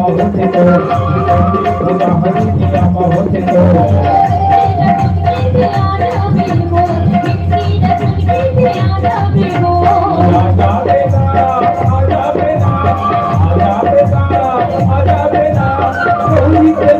होते तो पूजा हरि किया होते तो आजा बेटा आजा बेटा आजा बेटा आजा बेटा गौरी के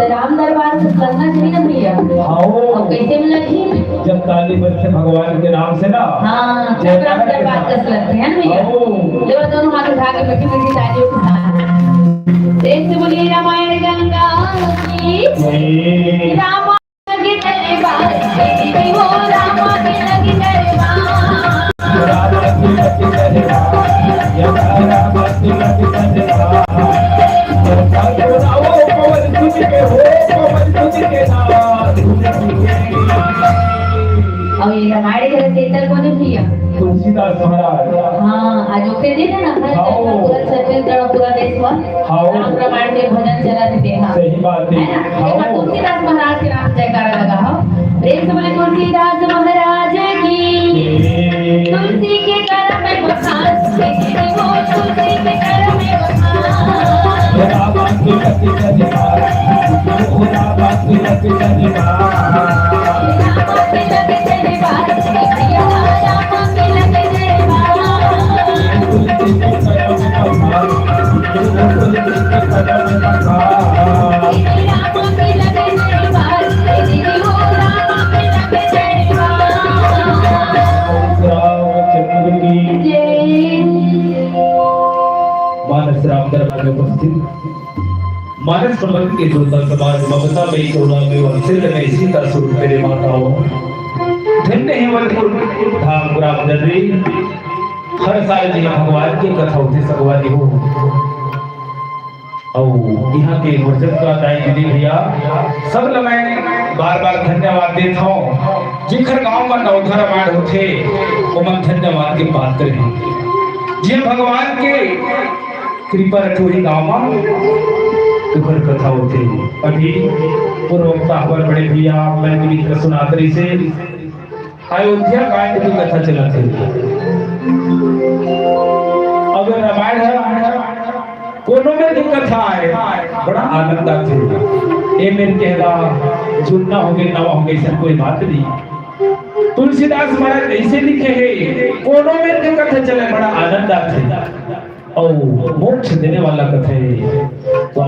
राम दरबार से लगना चाहिए ना भैया। और कैसे मिला जी? जब ताली बजते भगवान के नाम से ना। हाँ जब राम दरबार कस लगते हैं ना भैया। जब दोनों हाथ उठा के मीठी मीठी तालियों को देख से बोलिए रामायण गंगा की राम लगे तेरे बात तेरी वो राम लगे तेरे बात राम लगे तेरे बात या राम लगे तेरे बात और ये रामायण के रचयिता कौन है भैया? तुलसीदास महाराज। हाँ आज ओके दे ना पूरा छत्तीसगढ़ पूरा देश में रामायण के भजन चला देते हैं। सही बात है ना। तुलसीदास महाराज के नाम जयकारा लगा हो। प्रेम से बोले तुलसीदास महाराज की। तुलसी के कर में बखान तुलसी के कर में बखान राम की लगी जनिवार राम की लगी जनिवार मानस राम दरबार में उपस्थित मानस प्रबंध के जोता समाज ममता में करुणा में वंशिल में सीता स्वरूप मेरे माताओं धन्य है वलपुर धाम राम जनरी हर साल जी भगवान की कथा होती सगवानी हो और यहाँ के वर्जन का दाई दीदी भैया सब लगाए बार बार धन्यवाद देता हूँ जिखर गांव में नवधा रामायण होते वो मन धन्यवाद की बात करें जी भगवान के कृपा रखोरी गांव में दुखर कथा होते अभी पूर्वता हमारे बड़े भैया मैं मित्र सुनातरी से अयोध्या कांड की कथा चलाते अगर रामायण है कोनो में भी कथा है बड़ा आनंद आते ये मेरे कहला जुड़ना हो गए नवा हो गए सब कोई बात नहीं। तुलसीदास महाराज ऐसे लिखे हैं कोनो में भी कथा चले बड़ा आनंद आते और मोक्ष देने वाला कथा है। तो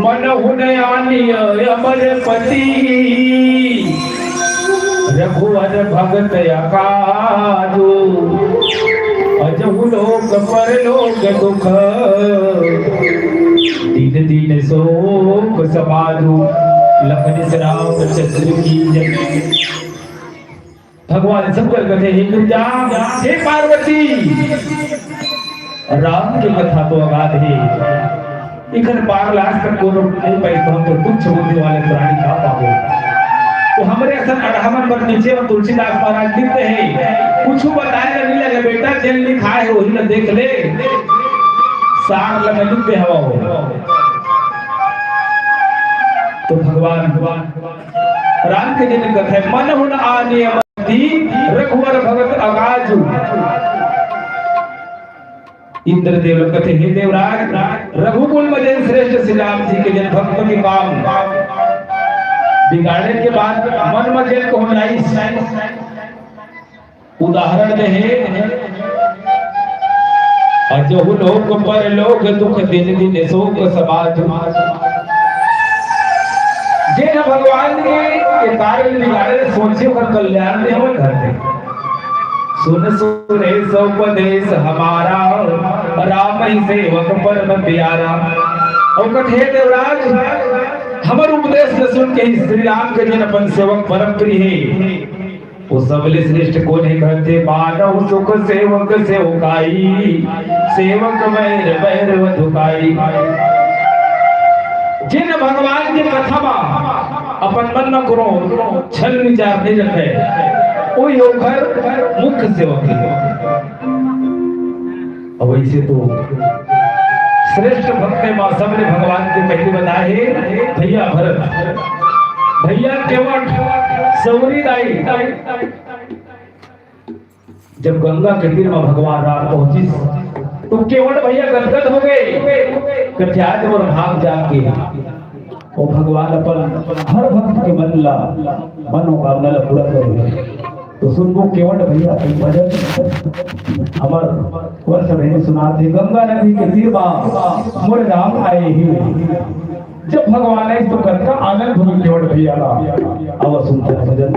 मन हुनयानी अमरपति रघुवर भगत अकाजो अजहु लोक परलोक दुख दीन दीन शोक समाधु लखन राम चंद्र की जय। भगवान शंकर कथे हे पार्वती राम की कथा तो अगाध है इखन पार लास्ट तक कोनो नहीं पाई तो तुच्छ बुद्धि वाले प्राणी का पाओ तो हमारे असन अड़हमन पर नीचे और तुलसीदास महाराज लिखते हैं कुछ बताए नहीं लगे बेटा जेल लिखा है वही ना देख ले सार लगे लिखते हवा हो। तो भगवान राम के जन कथे मन हुन आने रघुवर भगत अगाजु इंद्रदेव कथे हे देवराज रघुकुल में जन श्रेष्ठ श्री राम जी के जन भक्त के काम बिगाड़ने के बाद मन में जन को होनाई उदाहरण दे है अजहु लोक पर लोक दुख दिन दिन शोक समाज जे न भगवान के कार्य बिगाड़े सोचे कर कल्याण नहीं हो करते सुन सुने उपदेश हमारा राम ही सेवक परम प्यारा और कथे देवराज हमर उपदेश न सुन के ही श्री राम के जन अपन सेवक परम प्रिय है वो सबले श्रेष्ठ को नहीं कहते मानव सुख सेवक सेवकाई सेवक बैर बैर वधुकाई जिन भगवान की कथा में अपन मन न करो छल विचार नहीं रखे वो योगर मुख्य सेवक है। अब वैसे तो श्रेष्ठ भक्त मां सबने भगवान के पहले बताए भैया भरत भैया केवट सौरी दाई जब गंगा के तीर में भगवान राम पहुंची तो केवट भैया गदगद हो गए कथ्याज और भाग जाके और भगवान अपन हर भक्त के मनोकामना पूरा कर तो सुन वो केवट भैया भजन हमार वर्ष मैंने सुना थे गंगा नदी के तीर में मोर राम आए ही जब भगवान है तो कथा आनंद हो केवट भैया का अब सुनते भजन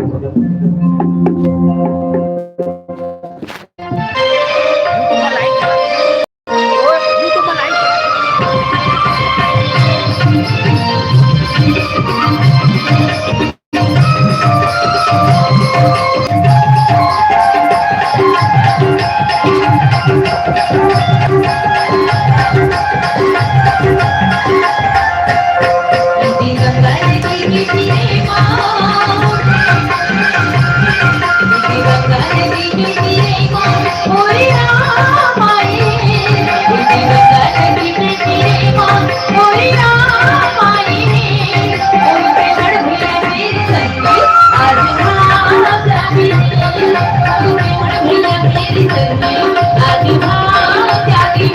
आदि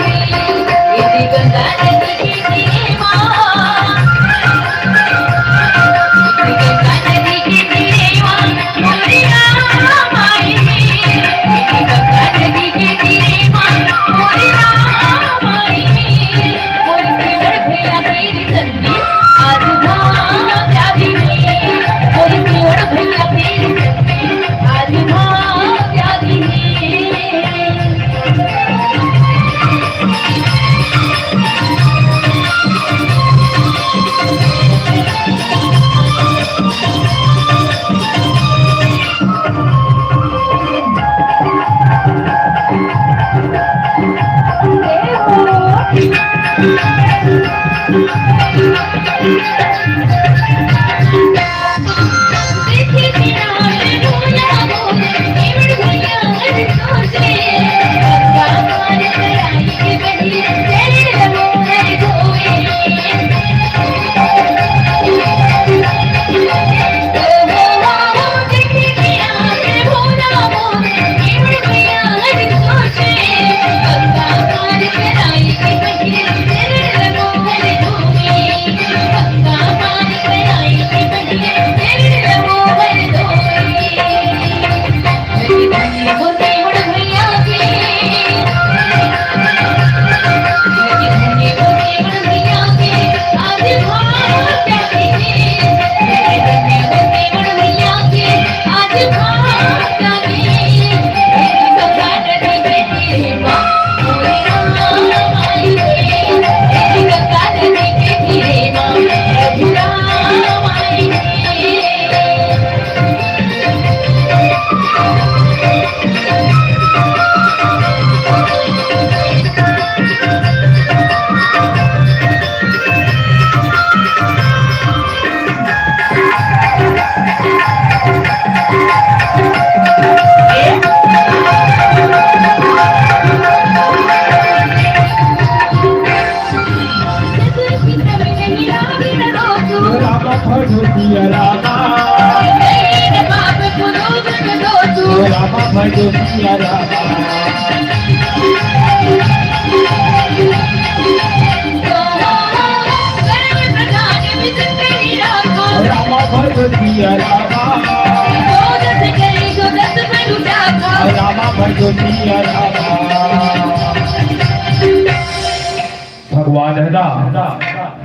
भगवान है ना,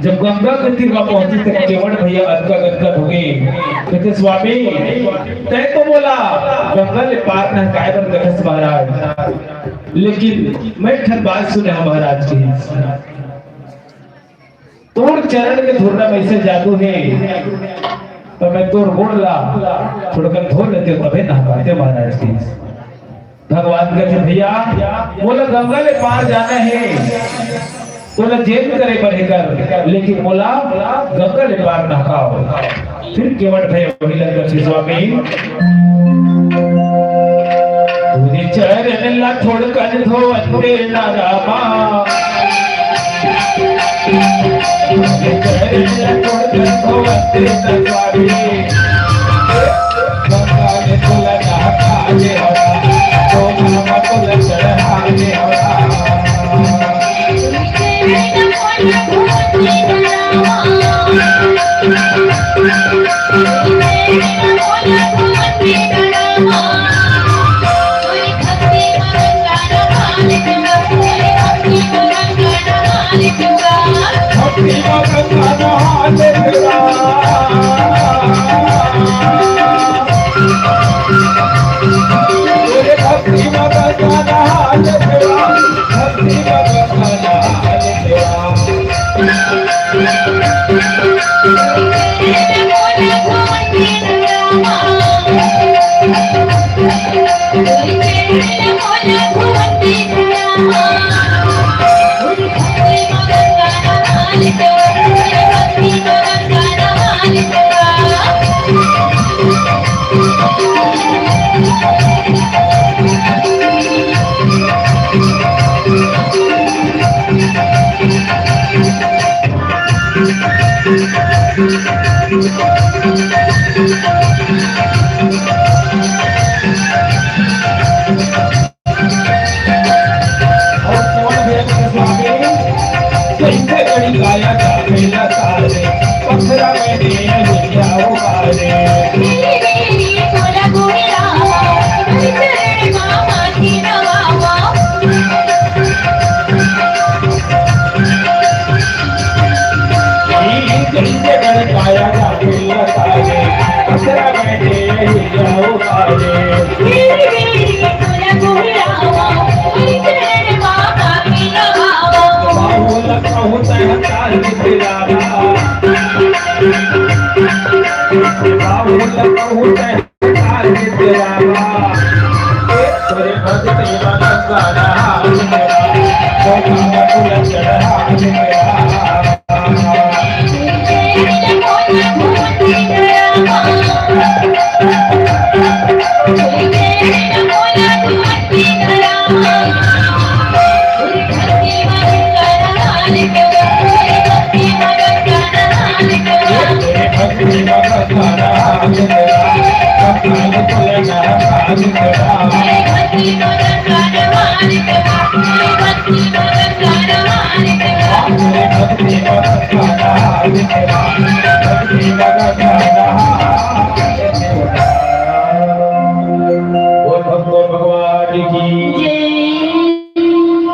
जब गंगा के तीर पर पहुंची तो केवट भैया अदका हो गए। कहते स्वामी तय तो बोला गंगा ले पार न काय पर देखस महाराज, लेकिन मैं ठन बात सुने महाराज की, तोड़ चरण के धुरना में से जादू है, तो मैं तोड़ बोला थोड़ा कर धो लेते हो तबे नहा पाते महाराज की। भगवान कहते भैया बोला गंगा ले पार जाना है, बोला जेब करे बढ़ेकर, लेकिन बोला गंगा ले पार ना खाओ। फिर केवट भैया वही लग स्वामी तुझे चरण ला छोड़ कर धो अंदे ना रामा, तुझे चरण ला छोड़ कर धो अंदे ना स्वामी, गंगा ने तुला ना खाने वाला तो नाम तुला चढ़ाने वाला।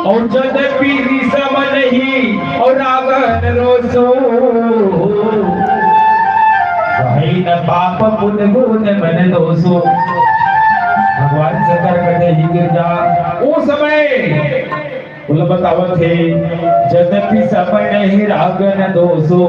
और जद पीरी सम नहीं और रागन रोसो भाई न पाप पुण्य गुण मन दोसो। भगवान शंकर कहते ही गिर जा वो समय बोला बतावत है जद पी समय नहीं रागन दोसो